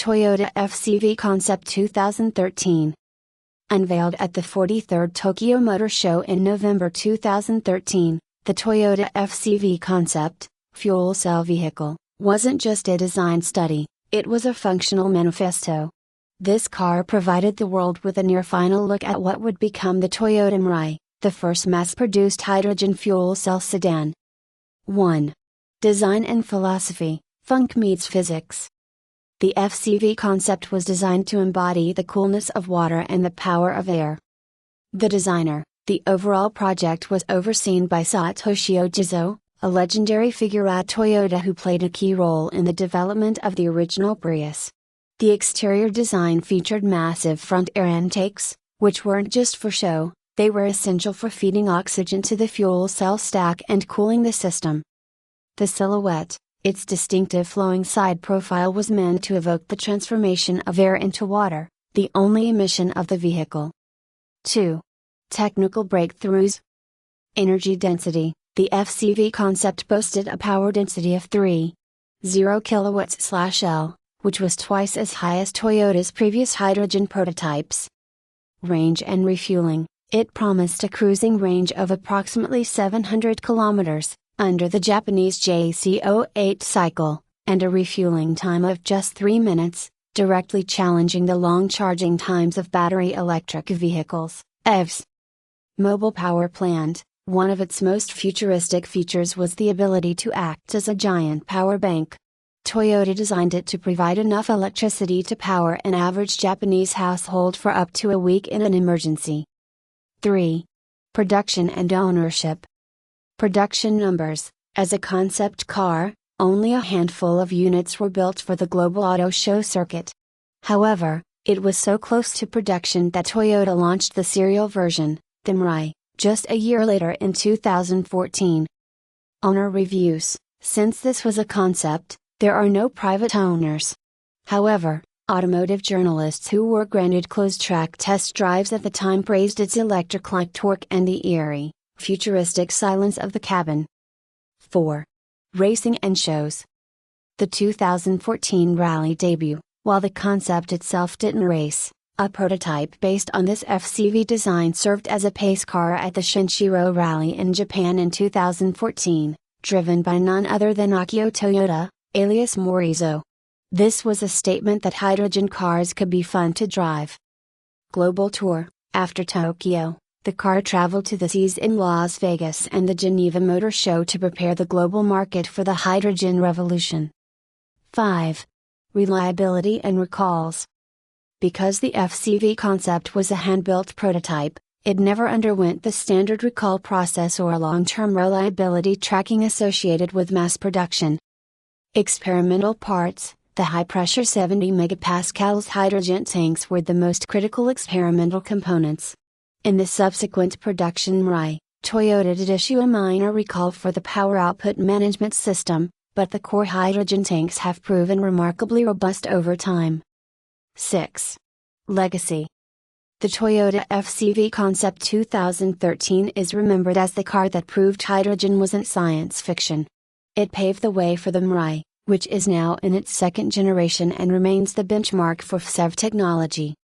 Toyota FCV Concept 2013. Unveiled at the 43rd Tokyo Motor Show in November 2013, the Toyota FCV Concept, fuel cell vehicle, wasn't just a design study, it was a functional manifesto. This car provided the world with a near-final look at what would become the Toyota Mirai, the first mass-produced hydrogen fuel cell sedan. 1. Design and philosophy, funk meets physics. The FCV Concept was designed to embody the coolness of water and the power of air. The designer, the overall project was overseen by Satoshi Ojizo, a legendary figure at Toyota who played a key role in the development of the original Prius. The exterior design featured massive front air intakes, which weren't just for show, they were essential for feeding oxygen to the fuel cell stack and cooling the system. The silhouette, its distinctive flowing side profile, was meant to evoke the transformation of air into water, the only emission of the vehicle. 2. Technical breakthroughs. Energy density. The FCV Concept boasted a power density of 3.0 kW/L, which was twice as high as Toyota's previous hydrogen prototypes. Range and refueling. It promised a cruising range of approximately 700 km, under the Japanese JC08 cycle, and a refueling time of just 3 minutes, directly challenging the long charging times of battery electric vehicles, EVs. Mobile power plant. One of its most futuristic features was the ability to act as a giant power bank. Toyota designed it to provide enough electricity to power an average Japanese household for up to a week in an emergency. 3. Production and ownership. Production numbers. As a concept car, only a handful of units were built for the global auto show circuit. However, it was so close to production that Toyota launched the serial version, the Mirai, just a year later in 2014. Owner reviews. Since this was a concept, there are no private owners. However, automotive journalists who were granted closed-track test drives at the time praised its electric-like torque and the eerie, futuristic silence of the cabin. 4. Racing and shows. The 2014 Rally debut, while the concept itself didn't race, a prototype based on this FCV design served as a pace car at the Shinshiro Rally in Japan in 2014, driven by none other than Akio Toyoda, alias Morizo. This was a statement that hydrogen cars could be fun to drive. Global tour. After Tokyo, the car traveled to the seas in Las Vegas and the Geneva Motor Show to prepare the global market for the hydrogen revolution. 5. Reliability and recalls. Because the FCV Concept was a hand-built prototype, it never underwent the standard recall process or long-term reliability tracking associated with mass production. Experimental parts. The high-pressure 70 megapascals hydrogen tanks were the most critical experimental components. In the subsequent production Mirai, Toyota did issue a minor recall for the power output management system, but the core hydrogen tanks have proven remarkably robust over time. 6. Legacy. The Toyota FCV Concept 2013 is remembered as the car that proved hydrogen wasn't science fiction. It paved the way for the Mirai, which is now in its second generation and remains the benchmark for FCEV technology.